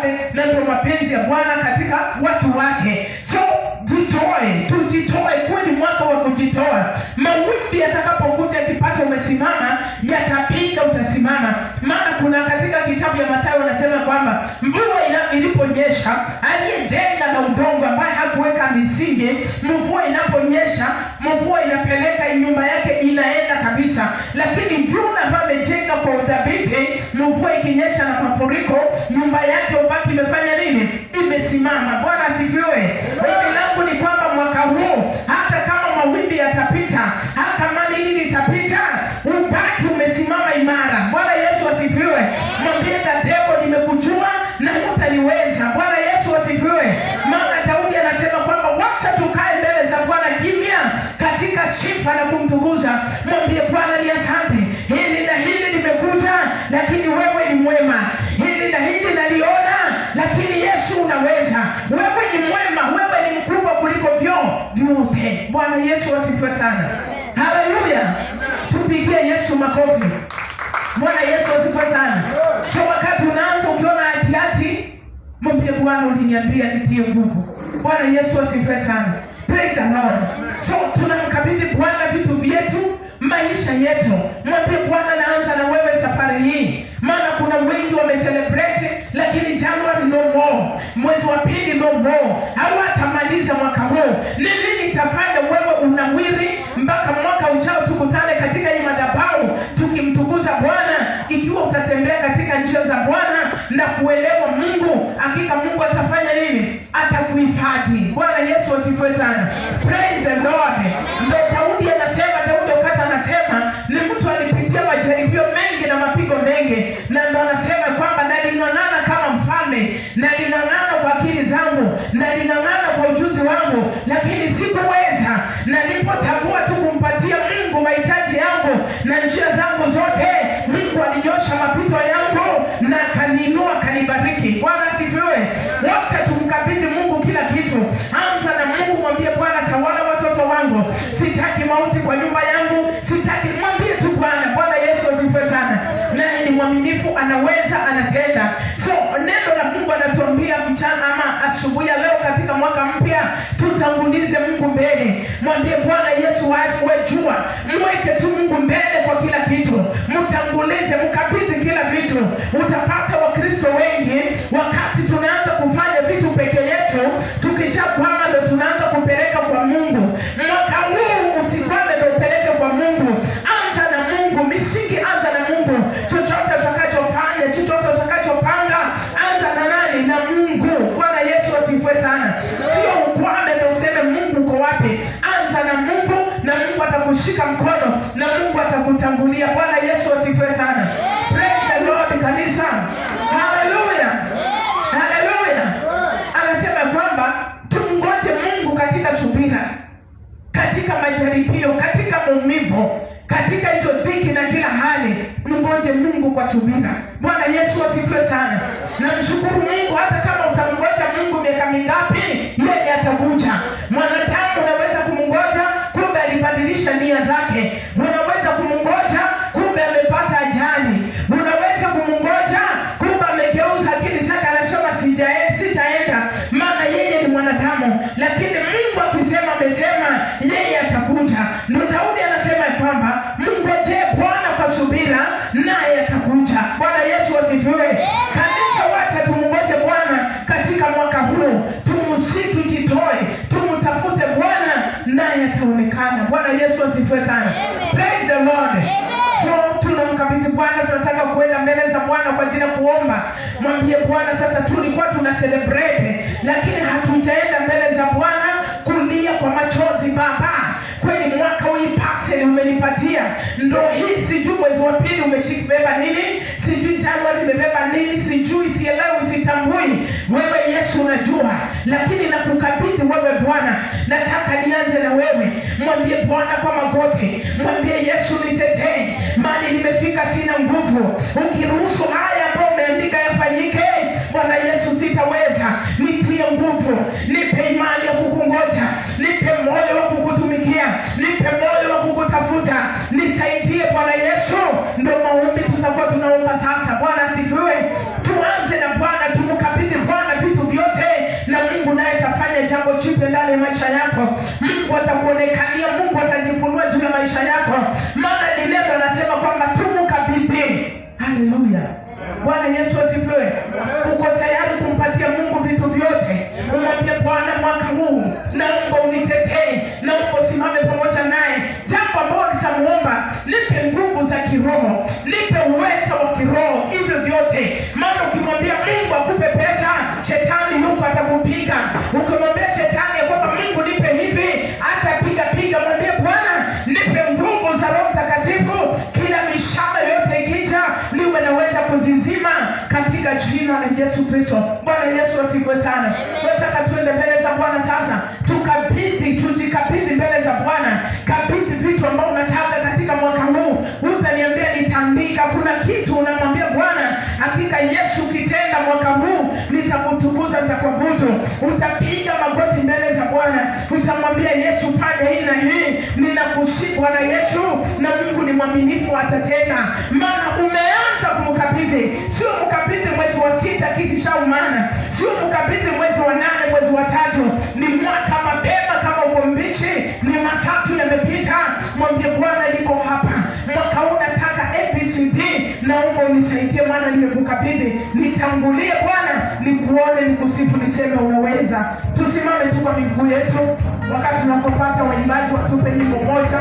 Lord, na ndio mapenzi ya Bwana katika watu wake. So tujitoe, kwani mwaka wa kujitoa. Mawimbi yatakapokuja yakipata umesimama, yatapiga utasimama. Maana kuna katika kitabu ya Mathayo anasema kwamba mvua iliponyesha, aliyejenga na udongo ambaye hakuweka misingi, mvua inaponyesha, mvua inapeleka nyumba yake inaenda kabisa. Lakini yule ambaye amejenga kwa udhabiti, mvua ikinyesha na mafuriko, nyumba yake ubaki imefanya nini? Imesimama. Bwana asifiwe. Ombi langu ni kwamba mwaka huu hata kama mawimbi yatapita, hata kama nini itapita, ubaki umesimama imara. Bwana Yesu asifiwe. Mwambie devil, nimekujua na hutaniweza. Bwana Yesu asifiwe. Maana Daudi anasema kwamba wacha tukae mbele za Bwana kimya katika sifa na kumtukuza. Mwambie Bwana ni asante. Hili na hili nimekuja, lakini wewe ni mwema. Hili na hili naliona, lakini Yesu unaweza. Wewe ni mwema, wewe ni mkubwa kuliko vyote. Bwana Yesu asifiwe sana. Haleluya. Tupigie Yesu makofi. Bwana Yesu asifiwe sana. So wakati unaanza ukiona hati, mwambie Bwana uliniambia nitie nguvu. Bwana Yesu asifiwe sana. Praise the Lord. So tunamkabidhi Bwana vitu vyetu, maisha yetu. Mwambie Bwana naanza na wewe safari hii. Maana kuna wengi wamecelebrate, lakini January no more. Mwezi wa pili no more. Hawatamaliza mwaka huu. Ni nini itafanya wewe unawiri mpaka mwaka ujao tukutane katika hii madhabahu tukimtukuza Bwana? Ikiwa utatembea katika njia za Bwana na kuelewa Mungu, hakika Mungu atafanya nini? Atakuhifadhi. Bwana Yesu asifiwe sana. Praise the Lord. Ndio Daudi anasema, Daudi wakati anasema ni mtu alipitia majaribio mengi na mapigo mengi, na ndio anasema kwamba naling'ang'ana kama mfalme, naling'ang'ana kwa akili zangu, naling'ang'ana kwa ujuzi wangu, lakini sikuweza. Nalipotambua tu kumpatia Mungu mahitaji yangu na njia zangu zote, Mungu alinyosha mapito yangu na kaninua, kanibariki. Bwana asifiwe. Wote tumkabidhi Mungu kila kitu. Anza na Mungu, mwambie Bwana tawala watoto wangu. Sitaki mauti kwa nyumba yangu, sitaki. Mwambie tu Bwana. Bwana Yesu asifiwe sana. Naye ni mwaminifu, anaweza, anatenda. So neno la Mungu anatuambia mchana ama asubuhi ya leo katika mwaka mpya, tutangulize Mungu mbele. Mwambie Bwana Yesu wewe jua, mweke tu Mungu mbele kwa kila kitu. Mtangulize, mkabidhi kila vitu. Utapata Wakristo wengi wakati tunaanza kufanya vitu peke yetu, tukishakwama ndio tunaanza kupeleka kwa Mungu. Mwaka huu usikwame ndio upeleke kwa Mungu. Anza na Mungu, misingi anza na Mungu. Chochote utakachofanya, chochote utakachopanga, anza na nani? Na Mungu. Bwana Yesu asifiwe sana. Sio ukwame ndio useme Mungu uko wapi. Anza na Mungu na Mungu atakushika mkono na Mungu atakutangulia. Bwana Yesu asifiwe sana. Praise the Lord kanisa. Hallelujah. Hallelujah. Anasema kwamba tungoje Mungu katika subira, katika majaribio, katika maumivu, katika hizo dhiki na kila hali. Mngoje Mungu kwa subira. Bwana Yesu asifiwe sana. Na mshukuru Mungu hata kama utamngoja Mungu miaka mingapi, yeye atakuja. Mwanadamu unaweza kumngoja, kumbe alibadilisha nia zake. Unaweza kumngoja, kumbe amepata ajali. Unaweza kumngoja, kumbe amegeuza akili zake, anasema sitaenda. Maana yeye ni mwanadamu, lakini Mungu akisema amesema, yeye atakuja. Ndio Daudi anasema kwamba mngoje Bwana kwa subira, naye atakuja. Bwana Yesu asifiwe. Kanisa, wacha tumngoje Bwana katika mwaka huu. Tumjitoe, tumtafute Bwana, naye ataonekana. Bwana Yesu asifiwe sana. Praise the Lord. So tunamkabidhi Bwana, tunataka kuenda mbele za Bwana kwa ajili ya kuomba. Mwambie Bwana, sasa tulikuwa tuna celebrate, lakini hatujaenda mbele za Bwana kulia kwa machozi. Baba, kweli mwaka huu ipase umenipatia. Ndio hii sijui mwezi wa pili umeshikibeba nini, sijui Januari umebeba nini, sijui, sielewi, sitambui. Wewe Yesu unajua, lakini nakukabidhi wewe Bwana. Nataka nianze na wewe. Mwambie Bwana kwa magoti, mwambie Yesu nitetee, mali nimefika sina nguvu. Ukiruhusu haya ambayo umeandika yafanyike, Bwana Yesu sitaweza. Nitie nguvu, nipe imani ya kukungoja, nipe moyo wa kukutumikia, nipe moyo wa kukutafuta. Nisaidie Bwana Yesu. Ndio maombi tutakuwa tunaomba sasa. Bwana asifiwe. Tuanze na Bwana, tumkabidhi ndani ya maisha yako. Mungu atakuonekania, Mungu atajifunua juu ya maisha yako. Maana neno anasema kwamba tumkabidhi. Haleluya. Bwana Yesu asifiwe. Uko tayari kumpatia Mungu vitu vyote? Umwambie Bwana, mwaka huu naomba unitetee, naomba usimame pamoja naye. Jambo ambalo nitamuomba, nipe nguvu za kiroho, nipe uwezo wa kiroho, hivyo vyote. Maana ukimwambia Mungu akupe pesa, shetani yuko atakupiga. Ukimwambia shetani ya kwamba Mungu nipe hivi, atapiga. Mwambie Bwana, nipe nguvu za Roho Mtakatifu, kila mishale yote ikija niwe naweza kuzizima katika jina la Yesu Kristo. Bwana Yesu asifiwe sana. Nataka tuende mbele za Bwana sasa. Tujikabidhi mbele za Bwana. Kabidhi vitu ambavyo unataka katika mwaka huu. Utaniambia nitaandika. Kuna kitu unamwambia Bwana, hakika Yesu kitenda mwaka huu nitakutukuza, nitakuabudu. Utapiga magoti mbele za Bwana. Utamwambia Yesu, fanya hii na hii. Ninakusifu Bwana Yesu, na Mungu ni mwaminifu, atatenda. Maana umeanza kumkabidhi. Sio mkabidhi mwezi wa 6 kikishaumana. Sio mkabidhi mwezi wa 8, mwezi wa 3. Ni mwaka mapema kama uko mbichi, ni masatu yamepita. Mwambie Bwana, niko hapa. Mwaka huu nataka ABCD, naomba unisaidie, maana nimekukabidhi. Nitangulie Bwana, nikuone, nikusifu, niseme unaweza. Tusimame tu kwa miguu yetu wakati tunapopata waimbaji watupe nyimbo moja.